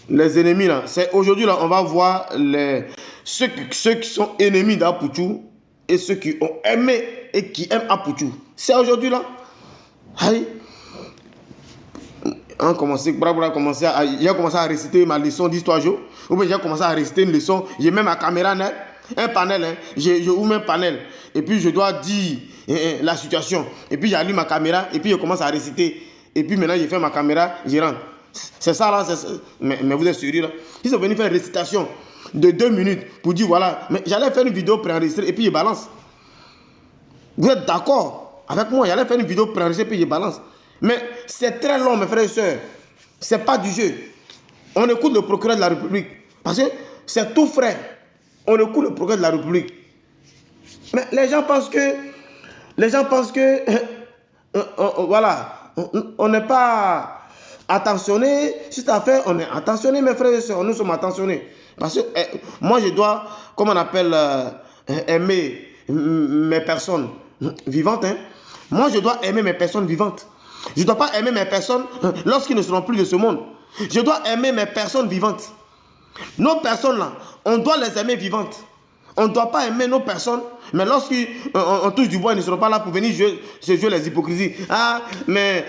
Les ennemis, là. Aujourd'hui, là, on va voir ceux qui sont ennemis d'Apoutou et ceux qui ont aimé et qui aiment Apoutou. C'est aujourd'hui, là. Aïe. J'ai commencé à réciter ma leçon d'histoire. Ou bien j'ai commencé à réciter une leçon. J'ai même ma caméra net, un panel. Hein. Je ouvre un panel. Et puis je dois dire la situation. Et puis j'allume ma caméra. Et puis je commence à réciter. Et puis maintenant, j'ai fait ma caméra. Je rentre. C'est ça là. Mais vous êtes sérieux là? Ils sont venus faire une récitation de 2 minutes pour dire voilà. Mais j'allais faire une vidéo préenregistrée. Et puis je balance. Vous êtes d'accord avec moi? J'allais faire une vidéo préenregistrée. Et puis je balance. Mais c'est très long, mes frères et sœurs. Ce n'est pas du jeu. On écoute le procureur de la République. Parce que c'est tout frais. On écoute le procureur de la République. Mais les gens pensent que voilà, on n'est pas attentionné. Si tu as fait, on est attentionné, mes frères et sœurs. Nous sommes attentionnés. Parce que moi, je dois, comment on appelle, aimer mes personnes vivantes. Hein. Moi, je dois aimer mes personnes vivantes. Je ne dois pas aimer mes personnes lorsqu'ils ne seront plus de ce monde. Je dois aimer mes personnes vivantes. Nos personnes là, on doit les aimer vivantes. On ne doit pas aimer nos personnes, mais lorsqu'on touche du bois, ils ne seront pas là pour venir jouer les hypocrisies. Ah, mais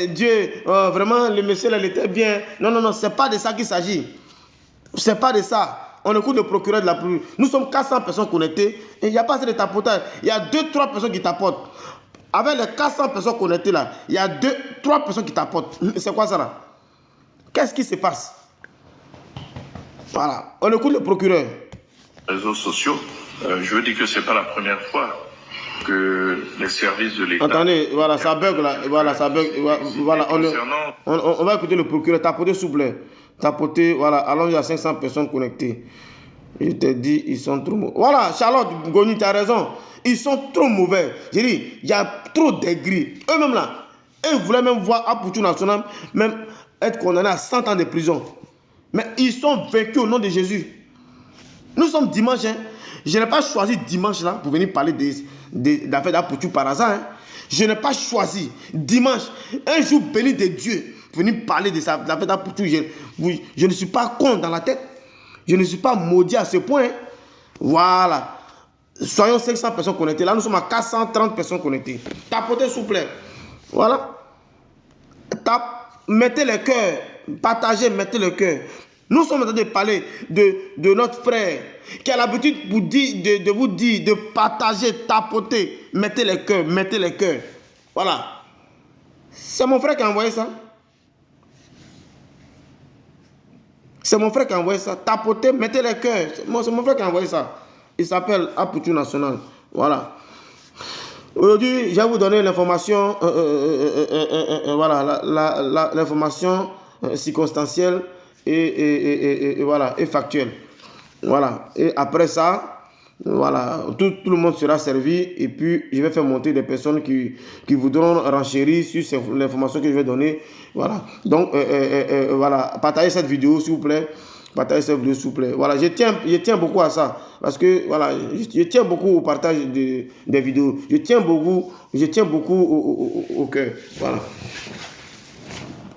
Dieu, vraiment, le monsieur là, il était bien. Non, non, non, ce n'est pas de ça qu'il s'agit. Ce n'est pas de ça. On écoute le procureur de la République. Nous sommes 400 personnes connectées et il n'y a pas assez de tapotage. Il y a 2-3 personnes qui tapotent. Avec les 400 personnes connectées là, il y a 2-3 personnes qui tapotent. C'est quoi ça là? Qu'est-ce qui se passe? Voilà. On écoute le procureur. Réseaux sociaux, je veux dire que ce n'est pas la première fois que les services de l'État... Attendez, voilà, ça bug là. Voilà, ça bug. Voilà, on va écouter le procureur. Tapotez, s'il vous plaît. Tapotez, voilà. Allons, il y a 500 personnes connectées. Je te dis, ils sont trop mauvais. Voilà, Charlotte Goni, tu as raison. Ils sont trop mauvais. J'ai dit, il y a trop d'aigris. Eux-mêmes là, ils voulaient même voir Apoutou National même être condamné à 100 ans de prison. Mais ils sont vaincus au nom de Jésus. Nous sommes dimanche. Hein. Je n'ai pas choisi dimanche là pour venir parler d'affaires d'Apoutou par hasard. Hein. Je n'ai pas choisi dimanche, un jour béni de Dieu, pour venir parler de l'affaire d'Apoutou. Je ne suis pas con dans la tête. Je ne suis pas maudit à ce point. Hein. Voilà. Soyons 500 personnes connectées. Là, nous sommes à 430 personnes connectées. Tapotez, s'il vous plaît. Voilà. Mettez le cœur. Partagez, mettez le cœur. Nous sommes en train de parler de notre frère qui a l'habitude de vous dire, de partager, tapoter. Mettez le cœur, mettez le cœur. Voilà. C'est mon frère qui a envoyé ça. C'est mon frère qui a envoyé ça. Tapoter, mettez le cœur. C'est mon frère qui a envoyé ça. Il s'appelle Apoutou National. Voilà. Aujourd'hui, je vais vous donner l'information, voilà, l'information circonstancielle et voilà, et factuelle. Voilà. Et après ça, voilà, tout le monde sera servi. Et puis, je vais faire monter des personnes qui voudront renchérir sur l'information que je vais donner. Voilà. Donc, voilà, partagez cette vidéo, s'il vous plaît. Partagez cette vidéo, s'il vous plaît. Voilà, je tiens beaucoup à ça. Parce que, voilà, je tiens beaucoup au partage des vidéos. Je tiens beaucoup au cœur. Voilà.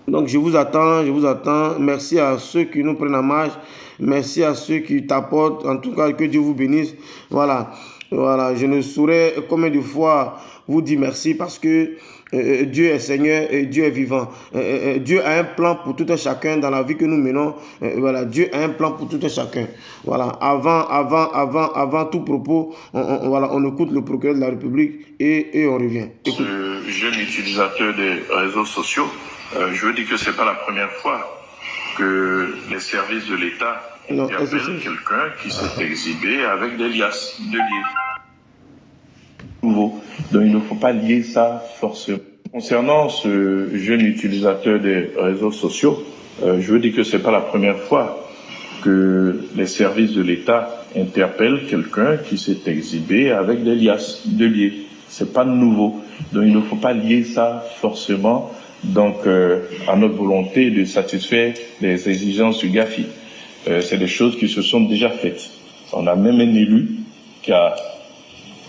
Donc, je vous attends. Merci à ceux qui nous prennent en marche. Merci à ceux qui t'apportent. En tout cas, que Dieu vous bénisse. Voilà. Voilà. Je ne saurais combien de fois vous dire merci parce que Dieu est Seigneur et Dieu est vivant. Dieu a un plan pour tout un chacun dans la vie que nous menons. Voilà, Dieu a un plan pour tout un chacun. Voilà, avant tout propos, on écoute le procureur de la République et on revient. Écoute. Jeune utilisateur des réseaux sociaux, je veux dire que ce n'est pas la première fois que les services de l'État interpellent quelqu'un qui s'est exhibé avec des liasses de liés. Nouveau. Donc il ne faut pas lier ça forcément. Concernant ce jeune utilisateur des réseaux sociaux, je veux dire que ce n'est pas la première fois que les services de l'État interpellent quelqu'un qui s'est exhibé avec des liasses de liés. Ce n'est pas nouveau. Donc il ne faut pas lier ça forcément donc, à notre volonté de satisfaire les exigences du GAFI. C'est des choses qui se sont déjà faites. On a même un élu qui a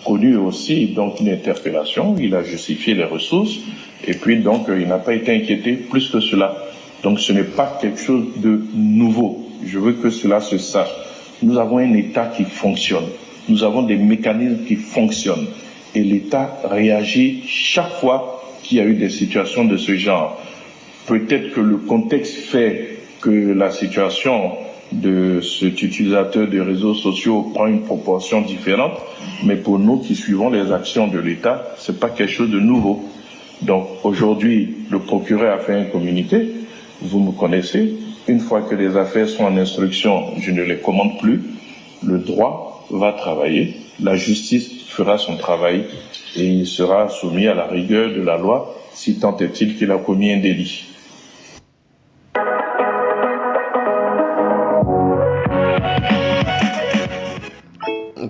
connu aussi donc une interpellation, il a justifié les ressources et puis donc il n'a pas été inquiété plus que cela. Donc ce n'est pas quelque chose de nouveau. Je veux que cela se sache. Nous avons un État qui fonctionne. Nous avons des mécanismes qui fonctionnent. Et l'État réagit chaque fois qu'il y a eu des situations de ce genre. Peut-être que le contexte fait que la situation de cet utilisateur des réseaux sociaux prend une proportion différente, mais pour nous qui suivons les actions de l'État, c'est pas quelque chose de nouveau. Donc aujourd'hui, le procureur a fait un communiqué, vous me connaissez, une fois que les affaires sont en instruction, je ne les commande plus, le droit va travailler, la justice fera son travail et il sera soumis à la rigueur de la loi si tant est-il qu'il a commis un délit.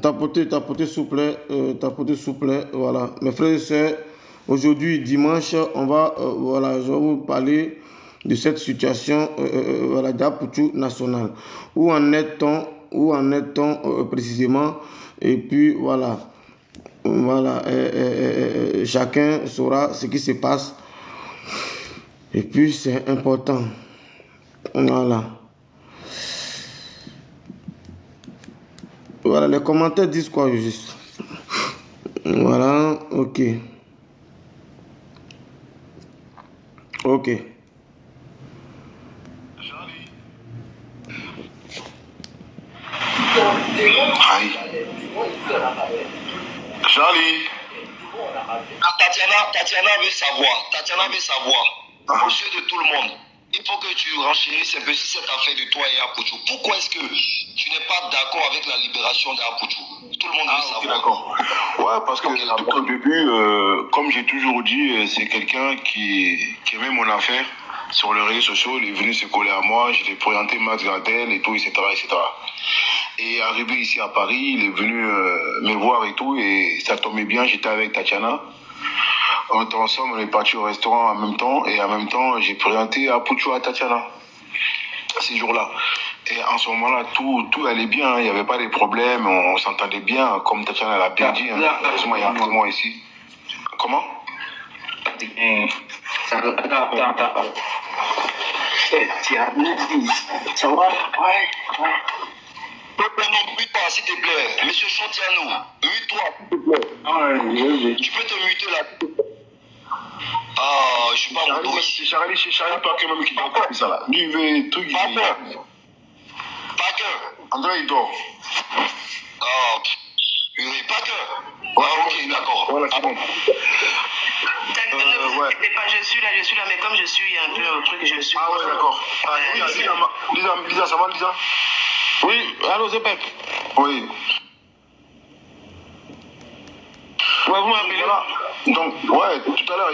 Tapoter souple, voilà. Mes frères et sœurs, aujourd'hui, dimanche, on va, voilà, je vais vous parler de cette situation, voilà, d'Apoutou national. Où en est-on précisément? Et puis, voilà, chacun saura ce qui se passe. Et puis, c'est important. Voilà. Voilà, les commentaires disent quoi juste? Voilà, ok. Ok. Aïe. Charlie. Tatiana veut savoir. Aux yeux de tout le monde. Il faut que tu renchérisses un peu cette affaire de toi et Apoutou. Pourquoi est-ce que tu n'es pas d'accord avec la libération d'Apoutou? Tout le monde veut savoir. D'accord. Ouais, parce que tout au début, comme j'ai toujours dit, c'est quelqu'un qui aimait mon affaire. Sur les réseaux sociaux, il est venu se coller à moi, je l'ai présenté Max Gardel et tout, etc., etc. Et arrivé ici à Paris, il est venu me voir et tout, et ça tombait bien, j'étais avec Tatiana. On était ensemble, on est parti au restaurant en même temps, et en même temps, j'ai présenté Apoutou à Tatiana, ces jours-là. Et en ce moment-là, tout allait bien, il n'y avait pas de problème, on s'entendait bien, comme Tatiana l'a bien dit. Heureusement, il y a un témoin ici. Comment? Attends. Ça va? Ouais. Non, mute pas, s'il te plaît. Monsieur Chantiano, mute-toi, s'il te plaît. Tu peux te muter là. Ah, je suis pas mon dos ici. C'est Charlie Parker même qui dort comme ça là. Lui, il veut tout. Parker. André, il dort. Ah, oui, Parker. Ah, ok, d'accord. Voilà, c'est bon. Ne vous inquiétez pas, je suis là, mais comme je suis un peu au truc, je suis. Ah ouais, d'accord. Lisa, ça va, Lisa? Oui, allô, c'est Pep. Oui. Ouais, vous m'appelez là. Donc, ouais, tout à l'heure,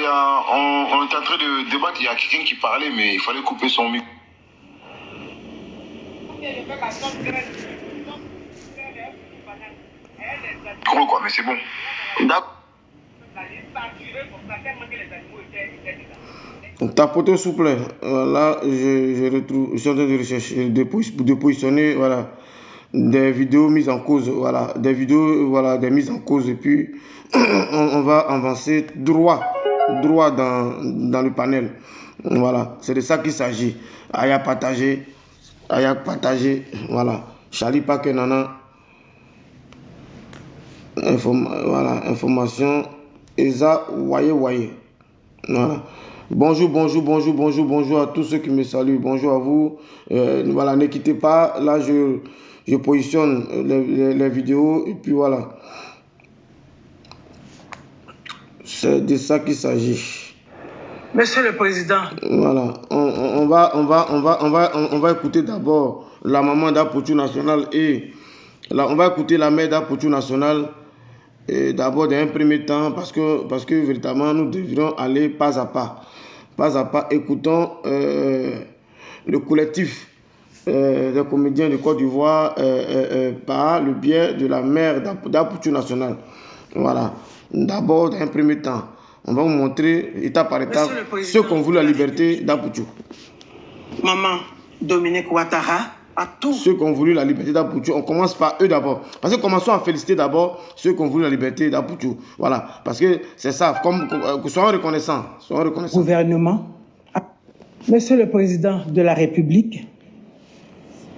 on était en train de débattre, il y a quelqu'un qui parlait, mais il fallait couper son micro. Quoi, mais c'est bon. D'accord. Tapoter souple. Là, je retrouve, je suis en train de rechercher, de positionner, voilà, des vidéos mises en cause, voilà, des vidéos, voilà, des mises en cause, et puis on va avancer droit dans le panel. Voilà, c'est de ça qu'il s'agit. Aya partager, voilà. Charlie Parker Nana, voilà, information, Eza Waye. Voilà. Bonjour à tous ceux qui me saluent. Bonjour à vous. Voilà, ne quittez pas. Là, je positionne les vidéos et puis voilà. C'est de ça qu'il s'agit. Monsieur le Président. Voilà. On va écouter d'abord la maman d'Apoutou national et là, on va écouter la mère d'Apoutou national. D'abord dans un premier temps parce que véritablement nous devrions aller pas à pas. Écoutons le collectif des comédiens de Côte d'Ivoire par le biais de la mère d'Apoutou national. Voilà. D'abord dans un premier temps, on va vous montrer étape par étape ceux qui ont voulu la liberté d'Apoutou. Maman Dominique Ouattara. Ceux qui ont voulu la liberté d'Apoutou, on commence par eux d'abord. Parce que commençons à féliciter d'abord ceux qui ont voulu la liberté d'Apoutou. Voilà, parce que c'est ça, soyons reconnaissants. Gouvernement. Monsieur le Président de la République,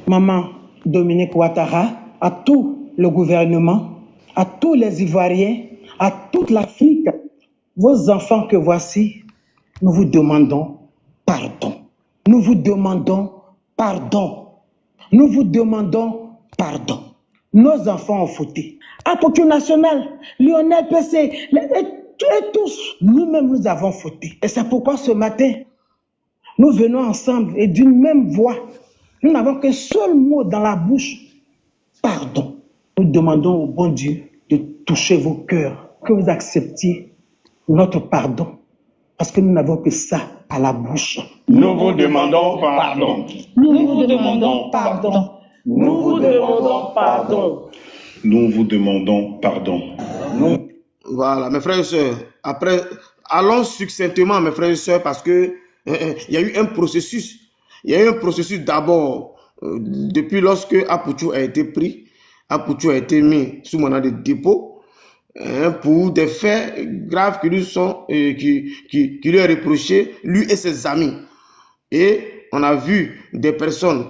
Maman Dominique Ouattara, à tout le gouvernement, à tous les Ivoiriens, à toute l'Afrique, vos enfants que voici, nous vous demandons pardon. Nous vous demandons pardon. Nous vous demandons pardon. Nos enfants ont fauté. Apôtre national, Lionel PC, et tous, nous-mêmes, nous avons fauté. Et c'est pourquoi ce matin, nous venons ensemble et d'une même voix. Nous n'avons qu'un seul mot dans la bouche. Pardon. Nous demandons au bon Dieu de toucher vos cœurs, que vous acceptiez notre pardon. Parce que nous n'avons que ça à la bouche. Nous vous demandons pardon. Nous vous demandons pardon. Nous vous demandons pardon. Nous vous demandons pardon. Voilà, mes frères et sœurs. Après, allons succinctement, mes frères et sœurs, parce que il y a eu un processus. Il y a eu un processus d'abord, depuis lorsque Apouchou a été pris, Apouchou a été mis sous mandat de dépôt pour des faits graves qui lui est reproché, lui et ses amis. Et on a vu des personnes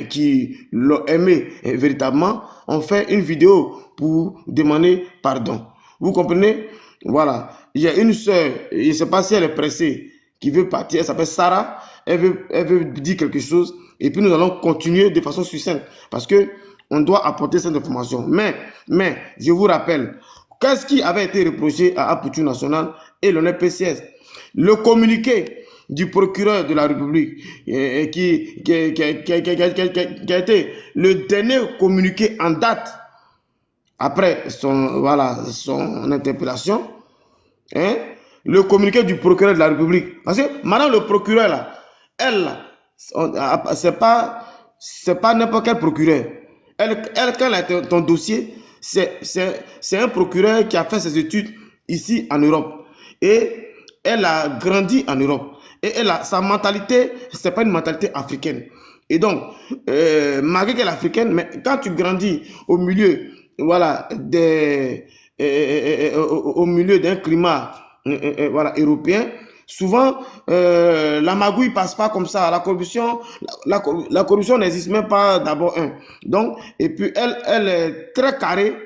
qui l'ont aimé véritablement, ont fait une vidéo pour demander pardon. Vous comprenez? Voilà. Il y a une sœur, je ne sais pas si elle est pressée, qui veut partir, elle s'appelle Sarah, elle veut dire quelque chose, et puis nous allons continuer de façon succincte, parce que on doit apporter cette information. Mais, je vous rappelle, qu'est-ce qui avait été reproché à Apouchou National et l'ONG PCS? Le communiqué du procureur de la République, qui a été le dernier communiqué en date après son interpellation, le communiqué du procureur de la République. Parce que maintenant le procureur là, c'est pas n'importe quel procureur. Elle quand elle a ton dossier, c'est un procureur qui a fait ses études ici en Europe. Et elle a grandi en Europe. Et sa mentalité, c'est pas une mentalité africaine. Et donc, malgré qu'elle est africaine, mais quand tu grandis au milieu, voilà, au milieu d'un climat européen, souvent la magouille passe pas comme ça. La corruption n'existe même pas d'abord. Donc, et puis elle est très carrée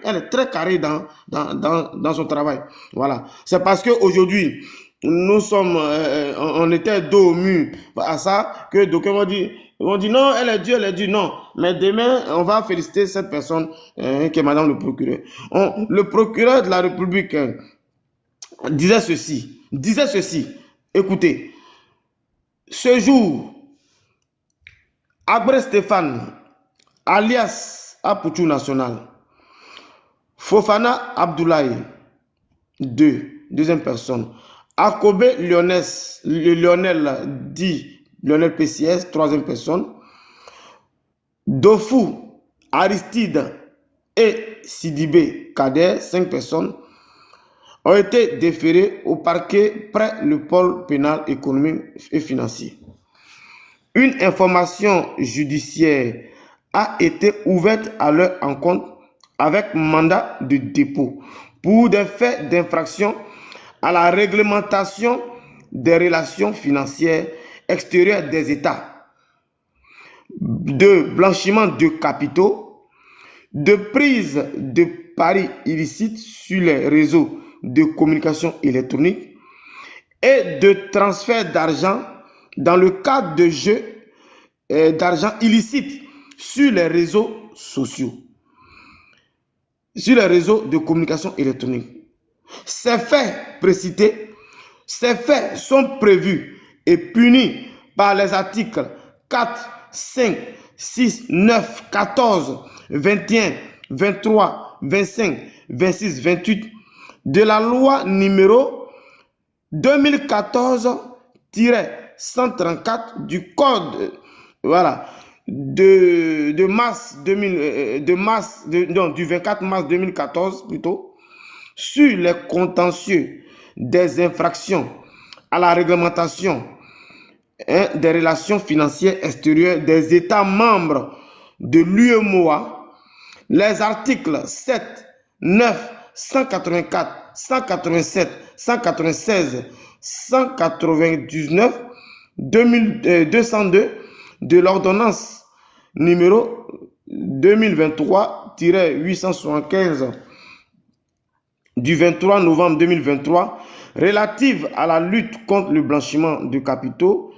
dans son travail. Voilà. C'est parce que aujourd'hui nous sommes, on était dos au mur à ça que d'aucuns vont dire non, elle est due, non. Mais demain, on va féliciter cette personne qui est madame le procureur. Le procureur de la République disait ceci. Écoutez, ce jour, Abré Stéphane, alias Apouchou National, Fofana Abdoulaye, deuxième personne, Akobe Lionel dit Lionel PCS, troisième personne, Dofou Aristide et Sidibé Kader, 5 personnes, ont été déférés au parquet près le pôle pénal économique et financier. Une information judiciaire a été ouverte à leur encontre avec mandat de dépôt pour des faits d'infraction à la réglementation des relations financières extérieures des États, de blanchiment de capitaux, de prise de paris illicites sur les réseaux de communication électronique et de transfert d'argent dans le cadre de jeux d'argent illicite sur les réseaux sociaux, sur les réseaux de communication électronique. Ces faits précités, ces faits sont prévus et punis par les articles 4, 5, 6, 9, 14, 21, 23, 25, 26, 28 de la loi numéro 2014-134 du code du 24 mars 2014 plutôt, sur les contentieux des infractions à la réglementation des relations financières extérieures des États membres de l'UEMOA, les articles 7, 9, 184, 187, 196, 199, 202 de l'ordonnance numéro 2023-875 du 23 novembre 2023 relative à la lutte contre le blanchiment de capitaux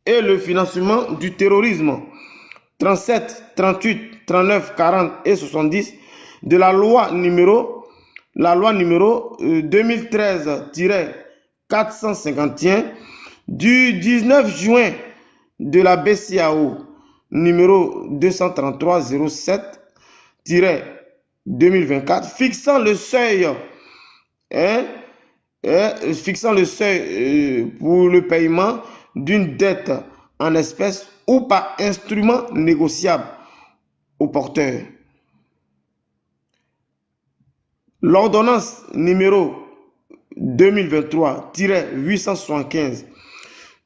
et le financement du terrorisme, 37, 38, 39, 40 et 70 de la loi numéro 2013-451 du 19 juin de la BCAO numéro 233-07-2024 fixant le seuil pour le paiement d'une dette en espèces ou par instrument négociable au porteur. L'ordonnance numéro 2023-875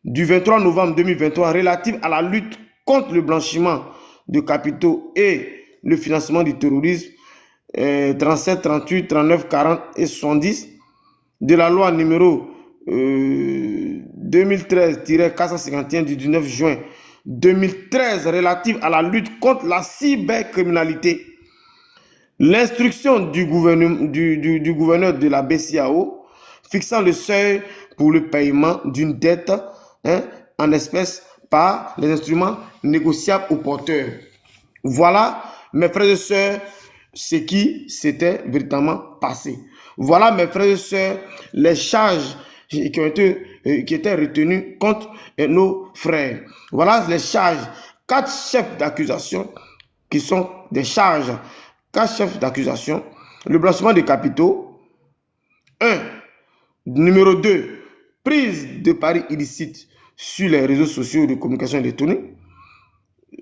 du 23 novembre 2023 relative à la lutte contre le blanchiment de capitaux et le financement du terrorisme, 37, 38, 39, 40 et 70 de la loi numéro 2013-451 du 19 juin 2013 relative à la lutte contre la cybercriminalité. L'instruction du gouverneur de la BCAO fixant le seuil pour le paiement d'une dette en espèces par les instruments négociables au porteur. Voilà, mes frères et sœurs, ce qui s'était véritablement passé. Voilà, mes frères et sœurs, les charges qui étaient retenues contre nos frères. Voilà les charges. 4 chefs d'accusation qui sont des charges. 4 chefs d'accusation. Le blanchiment des capitaux. 1. Numéro 2. Prise de paris illicites sur les réseaux sociaux de communication électronique.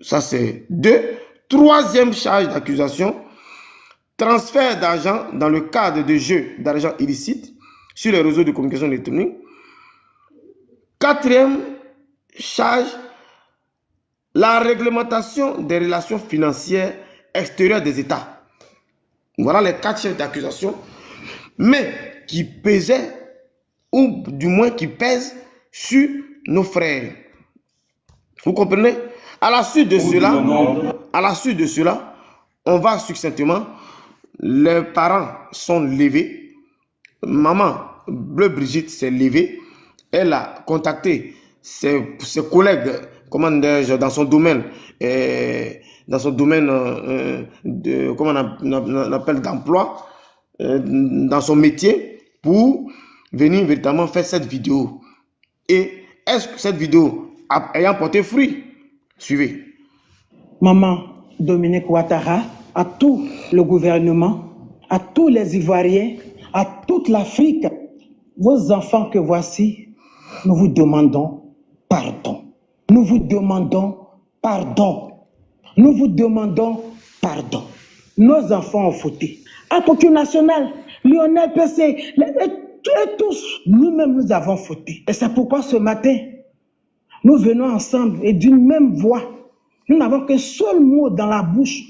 Ça, c'est 2. Troisième charge d'accusation. Transfert d'argent dans le cadre de jeux d'argent illicite sur les réseaux de communication électronique. 4e charge, la réglementation des relations financières extérieures des États. Voilà les 4 chefs d'accusation, mais qui pesaient, ou du moins qui pèsent sur nos frères. Vous comprenez? À la suite de cela, on va succinctement. Les parents sont levés. Maman Bleu Brigitte s'est levée. Elle a contacté ses collègues, comment dire, dans son domaine, comment on appelle, d'emploi, dans son métier, pour venir véritablement faire cette vidéo. Et est-ce que cette vidéo ayant porté fruit? Suivez. Maman Dominique Ouattara, à tout le gouvernement, à tous les Ivoiriens, à toute l'Afrique, vos enfants que voici, nous vous demandons pardon. Nous vous demandons pardon. Nous vous demandons pardon. Nos enfants ont fauté. Apôtre national, Lionel PC, et tous, nous-mêmes, nous avons fauté. Et c'est pourquoi ce matin, nous venons ensemble et d'une même voix. Nous n'avons qu'un seul mot dans la bouche.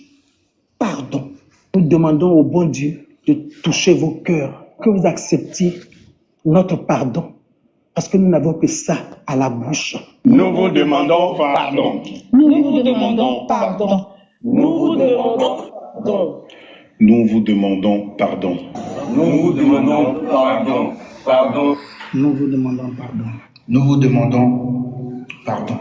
Pardon. Nous demandons au bon Dieu de toucher vos cœurs, que vous acceptiez notre pardon. Parce que nous n'avons que ça à la bouche. Nous vous demandons pardon. Nous vous demandons pardon. Nous vous demandons pardon. Nous vous demandons pardon. Nous vous demandons pardon. Pardon. Nous vous demandons pardon. Nous vous demandons pardon.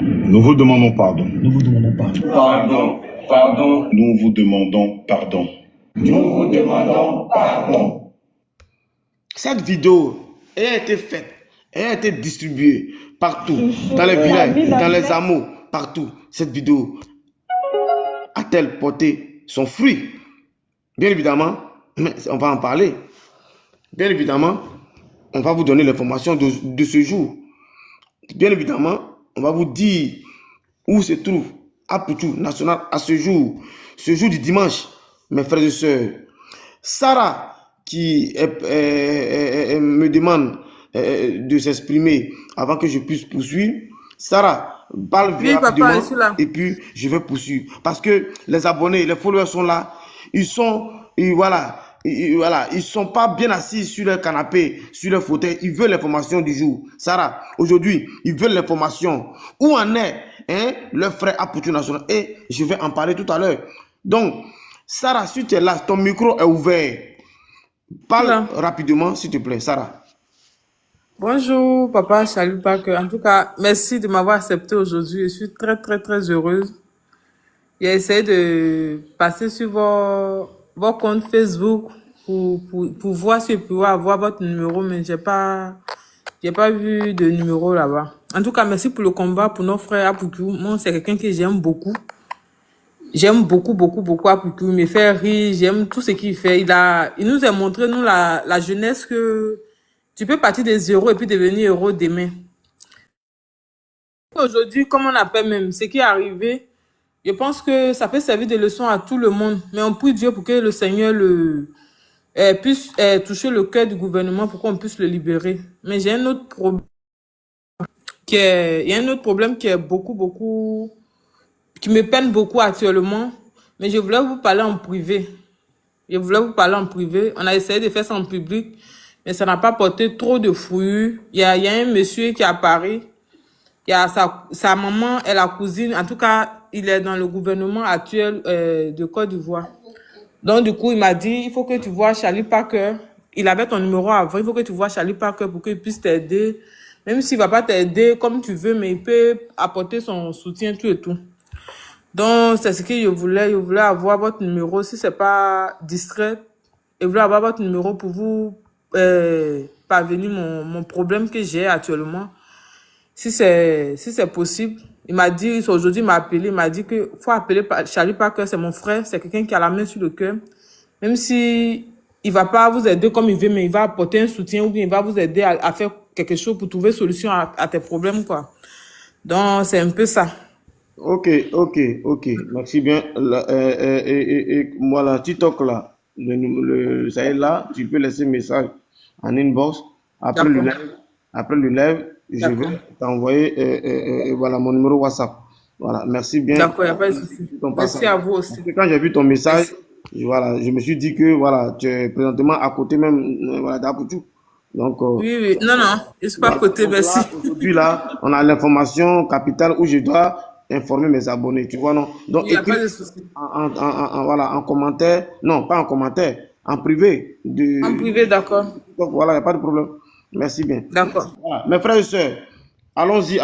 Nous vous demandons pardon. Nous vous demandons pardon. Pardon. Pardon. Nous vous demandons pardon. Nous vous demandons pardon. Cette vidéo a été faite, elle a été distribuée partout, dans les villages, dans les hameaux, partout. Cette vidéo a-t-elle porté son fruit? Bien évidemment, mais on va en parler. Bien évidemment, on va vous donner l'information de ce jour. Bien évidemment, on va vous dire où se trouve Apoutou National à ce jour du dimanche, mes frères et sœurs. Sarah, qui me demande de s'exprimer avant que je puisse poursuivre. Sarah, parle rapidement et puis je vais poursuivre. Parce que les abonnés, les followers sont là. Ils sont, et voilà, voilà, ils ne sont pas bien assis sur leur canapé, sur leur fauteuil. Ils veulent l'information du jour. Sarah, aujourd'hui, ils veulent l'information. Où en est leur frère Apoutou National? Et je vais en parler tout à l'heure. Donc, Sarah, si tu es là, ton micro est ouvert. Parle rapidement, s'il te plaît, Sarah. Bonjour, papa Chalupa. En tout cas, merci de m'avoir accepté aujourd'hui. Je suis très, très, très heureuse. J'ai essayé de passer sur vos comptes Facebook pour voir si je pouvais avoir votre numéro, mais j'ai pas vu de numéro là-bas. En tout cas, merci pour le combat pour nos frères Apoutou. Moi, c'est quelqu'un que j'aime beaucoup. J'aime beaucoup, beaucoup, beaucoup Apoutou. Il me fait rire. J'aime tout ce qu'il fait. Il nous a montré, nous, la jeunesse, que tu peux partir des zéros et puis devenir héros demain. Aujourd'hui, comme on appelle même, ce qui est arrivé, je pense que ça peut servir de leçon à tout le monde. Mais on prie Dieu pour que le Seigneur puisse toucher le cœur du gouvernement pour qu'on puisse le libérer. Mais j'ai un autre problème. Il y a un autre problème qui est qui me peine beaucoup actuellement. Mais je voulais vous parler en privé. On a essayé de faire ça en public, mais ça n'a pas porté trop de fruits. Il y a un monsieur qui est à Paris. Il y a sa maman et la cousine. En tout cas, il est dans le gouvernement actuel de Côte d'Ivoire. Donc, du coup, il m'a dit, il faut que tu vois Charlie Parker. Il avait ton numéro avant. Il faut que tu vois Charlie Parker pour qu'il puisse t'aider. Même s'il ne va pas t'aider comme tu veux, mais il peut apporter son soutien, tout et tout. Donc, c'est ce que je voulais. Je voulais avoir votre numéro. Si ce n'est pas distrait, je voulais avoir votre numéro pour vous parvenir mon problème que j'ai actuellement. Si c'est possible. Il m'a dit, aujourd'hui, il m'a appelé. Il m'a dit qu'il faut appeler Charlie Parker. C'est mon frère. C'est quelqu'un qui a la main sur le cœur. Même si il va pas vous aider comme il veut, mais il va apporter un soutien ou bien il va vous aider à faire quelque chose pour trouver solution à tes problèmes, quoi. Donc, c'est un peu ça. Ok. Merci bien. Voilà, TikTok là, ça est là, tu peux laisser un message en inbox. Après le live, je vais t'envoyer voilà, mon numéro WhatsApp. Voilà, merci bien. D'accord, il n'y a pas de souci. Merci à vous aussi. Quand j'ai vu ton message, voilà, je me suis dit que voilà, tu es présentement à côté même voilà, d'Apoutou. Donc, oui. Non, je ne suis pas à côté, merci. Aujourd'hui, là, on a l'information capitale où je dois informer mes abonnés, tu vois, non? Donc, il n'y a pas de souci. Voilà, en commentaire, non, pas en commentaire, en privé. En privé, d'accord. Donc, voilà, il n'y a pas de problème. Merci bien. D'accord. Voilà. Mes frères et sœurs, allons-y,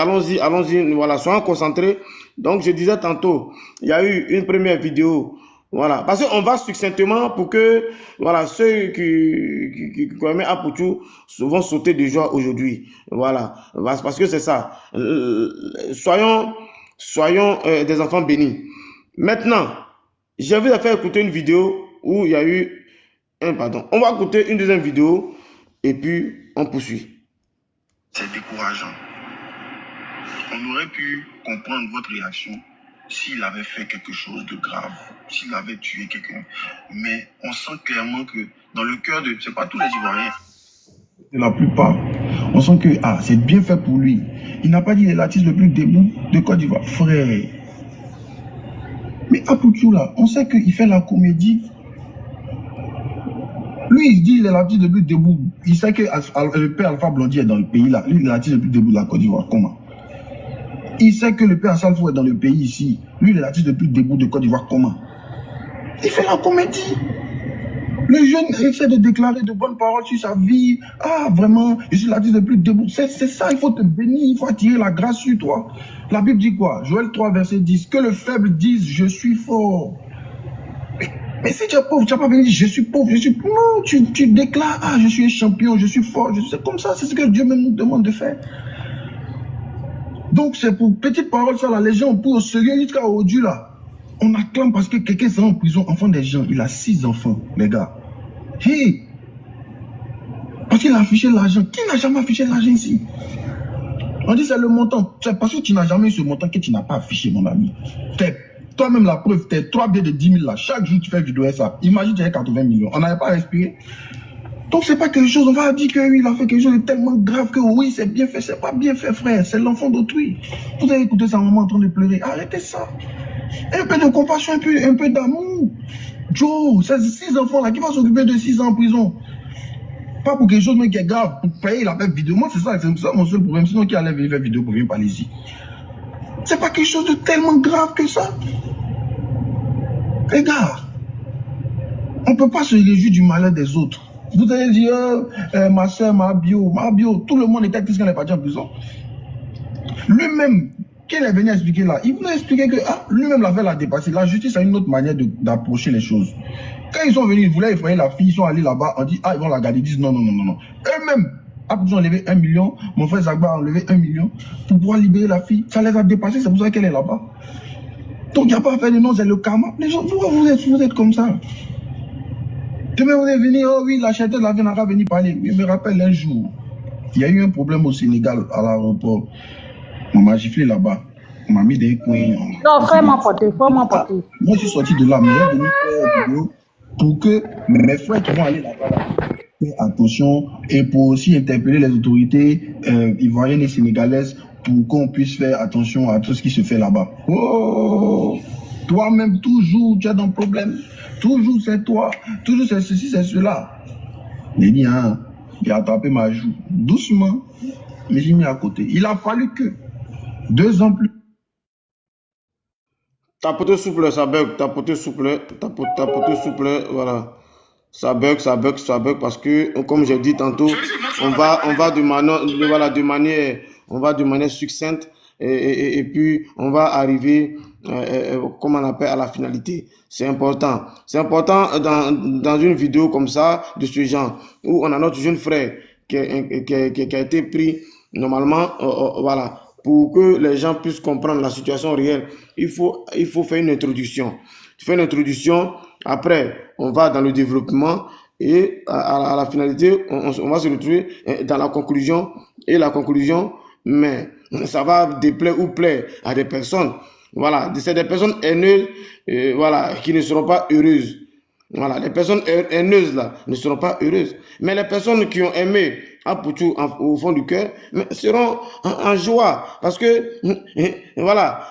voilà, soyons concentrés. Donc, je disais tantôt, il y a eu une première vidéo. Voilà, parce qu'on va succinctement pour que voilà, ceux qui connaissent Apoutou vont sauter de joie aujourd'hui. Voilà, parce que c'est ça. Soyons des enfants bénis. Maintenant, je vais vous faire écouter une vidéo où il y a eu pardon. On va écouter une deuxième vidéo et puis on poursuit. C'est décourageant. On aurait pu comprendre votre réaction s'il avait fait quelque chose de grave, s'il avait tué quelqu'un. Mais on sent clairement que dans le cœur de... C'est pas tous les Ivoiriens. La plupart, on sent que c'est bien fait pour lui. Il n'a pas dit qu'il est l'artiste le plus debout de Côte d'Ivoire. Frère. Mais Apoutou là, on sait qu'il fait la comédie. Lui, il dit qu'il est l'artiste le plus debout. Il sait que le père Alpha Blondy est dans le pays là. Lui, il est l'artiste le plus debout de la Côte d'Ivoire. Comment? Il sait que le père Salfo est dans le pays ici. Lui, il est l'artiste le plus debout de Côte d'Ivoire. Comment? Il fait la comédie. Le jeune essaie de déclarer de bonnes paroles sur sa vie. Vraiment, je suis l'artiste le plus debout. C'est ça, il faut te bénir, il faut attirer la grâce sur toi. La Bible dit quoi? Joël 3, verset 10. Que le faible dise, je suis fort. Mais si tu es pauvre, tu n'as pas venu dire, je suis pauvre, Non, tu déclares, je suis un champion, je suis fort. C'est comme ça, c'est ce que Dieu même nous demande de faire. Donc, c'est pour petite parole, ça, les gens, pour au sérieux, jusqu'à aujourd'hui, là. On acclame parce que quelqu'un sera en prison, enfant des gens. Il a 6 enfants, les gars. Hey! Parce qu'il a affiché l'argent. Qui n'a jamais affiché l'argent ici? On dit c'est le montant. C'est parce que tu n'as jamais eu ce montant que tu n'as pas affiché, mon ami. Toi-même, la preuve, tes 3 billets de 10 000 là. Chaque jour, tu fais vidéo ça. Imagine, tu as 80 millions. On n'avait pas respiré. Donc, c'est pas quelque chose. On va dire que oui, il a fait quelque chose de tellement grave que oui, c'est bien fait. C'est pas bien fait, frère. C'est l'enfant d'autrui. Vous avez écouté sa maman en train de pleurer. Arrêtez ça. Un peu de compassion, un peu d'amour. Joe, c'est 6 enfants là qui vont s'occuper de 6 ans en prison. Pas pour quelque chose mais qui est grave, pour payer la même vidéo. Moi, c'est ça mon seul problème. Sinon, qui allait venir faire vidéo pour venir parler ici. C'est pas quelque chose de tellement grave que ça. Les gars, on ne peut pas se réjouir du malheur des autres. Vous allez dire, ma soeur, ma bio, tout le monde était triste quand elle est partie en prison. Lui-même, qu'il est venu expliquer là, il voulait expliquer que lui-même l'affaire l'a dépassé. La justice a une autre manière d'approcher les choses. Quand ils sont venus, ils voulaient effrayer la fille, ils sont allés là-bas, on dit, ils vont la garder, ils disent non. Eux-mêmes, après ils ont enlevé 1 million, mon frère Zagba a enlevé 1 million pour pouvoir libérer la fille. Ça les a dépassés, c'est pour ça qu'elle est là-bas. Donc il n'y a pas à faire de non, c'est le karma. Les gens, vous êtes comme ça. Demain vous êtes venus, oh oui, la châtelle la viande a venir parler. Je me rappelle un jour, il y a eu un problème au Sénégal à l'aéroport. On m'a giflé là-bas. On m'a mis des coins. Non, frère m'a porté, Moi, je suis sorti de là, mais j'ai venu faire vidéo pour que mes frères qui vont aller là-bas, fassent attention et pour aussi interpeller les autorités ivoiriennes et sénégalaises pour qu'on puisse faire attention à tout ce qui se fait là-bas. Oh, toi-même, toujours, tu as un problème. Toujours, c'est toi. Toujours, c'est ceci, c'est cela. J'ai dit, il a attrapé ma joue. Doucement, mais j'ai mis à côté. Il a fallu que 2 ans plus. Tapoter souple, ça bug. Tapoter souple, voilà. Ça bug parce que, comme j'ai dit tantôt, on va de manière succincte et puis on va arriver, comme on appelle, à la finalité. C'est important. C'est important dans une vidéo comme ça, de ce genre, où on a notre jeune frère qui a été pris normalement, voilà. Pour que les gens puissent comprendre la situation réelle, il faut faire une introduction. Tu fais une introduction, après, on va dans le développement et à la finalité, on va se retrouver dans la conclusion. Et la conclusion, mais ça va déplaire ou plaire à des personnes. Voilà, c'est des personnes haineuses, voilà, qui ne seront pas heureuses. Voilà, les personnes haineuses là ne seront pas heureuses. Mais les personnes qui ont aimé Apoutou au fond du cœur seront en joie. Parce que, voilà,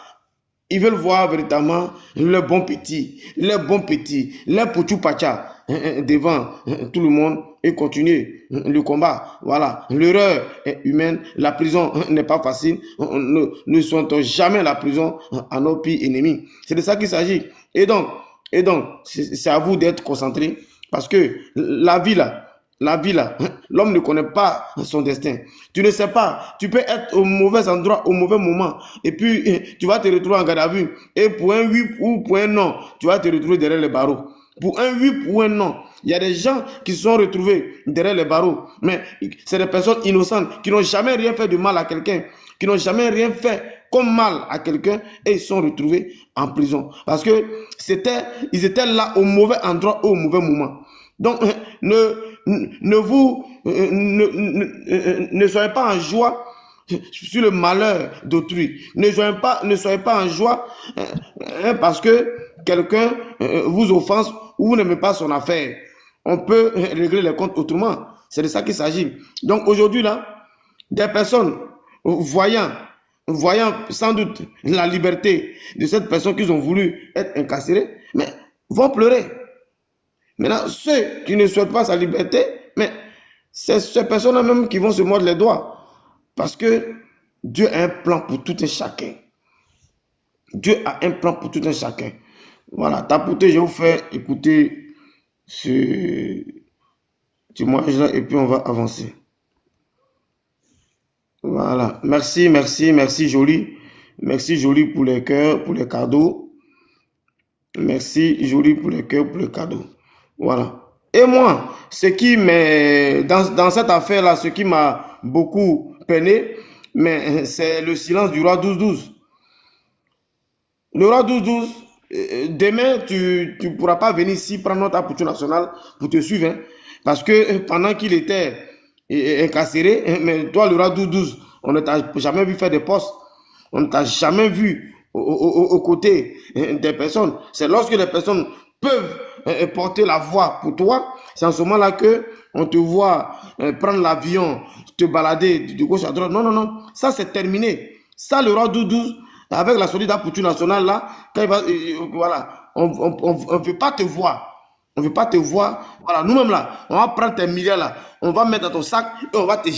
ils veulent voir véritablement le bon petit, le Poutou Pacha devant tout le monde et continuer le combat. Voilà, l'erreur est humaine, la prison n'est pas facile. Ne souhaitons jamais la prison à nos pires ennemis. C'est de ça qu'il s'agit. Et donc, c'est à vous d'être concentrés parce que la vie là, l'homme ne connaît pas son destin. Tu ne sais pas, tu peux être au mauvais endroit, au mauvais moment, et puis tu vas te retrouver en garde à vue. Et pour un oui ou pour un non, tu vas te retrouver derrière les barreaux. Pour un oui ou un non, il y a des gens qui se sont retrouvés derrière les barreaux, mais c'est des personnes innocentes qui n'ont jamais rien fait de mal à quelqu'un, qui n'ont jamais rien fait comme mal à quelqu'un et ils sont retrouvés en prison. Parce que ils étaient là au mauvais endroit, au mauvais moment. Donc, ne soyez pas en joie sur le malheur d'autrui. Ne soyez pas en joie parce que quelqu'un vous offense ou vous n'aimez pas son affaire. On peut régler les comptes autrement. C'est de ça qu'il s'agit. Donc aujourd'hui là, des personnes voyant sans doute la liberté de cette personne qu'ils ont voulu être incarcérée, mais vont pleurer. Maintenant, ceux qui ne souhaitent pas sa liberté, mais c'est ces personnes-là même qui vont se mordre les doigts. Parce que Dieu a un plan pour tout un chacun. Dieu a un plan pour tout un chacun. Voilà, tapoter, je vous fais écouter ce témoignage-là et puis on va avancer. Voilà, merci Jolie. Merci Jolie pour les cœurs, pour les cadeaux. Merci Jolie pour les cœurs, pour les cadeaux. Voilà. Et moi, ce qui dans cette affaire-là, ce qui m'a beaucoup peiné, mais c'est le silence du roi 12-12. Le roi 12-12, demain, tu ne pourras pas venir ici prendre notre Apoutou national pour te suivre. Hein, parce que pendant qu'il était incarcéré, mais toi, le roi 12-12, on ne t'a jamais vu faire des postes. On ne t'a jamais vu aux côtés des personnes. C'est lorsque les personnes peuvent porter la voix pour toi, c'est en ce moment-là que on te voit prendre l'avion, te balader de gauche à droite. Non, ça c'est terminé. Ça, le roi 12-12, avec la solide Apoutou nationale là, quand il va, voilà, on ne veut pas te voir. On ne veut pas te voir. Voilà, nous-mêmes là, on va prendre tes milliards là, on va mettre dans ton sac et on va te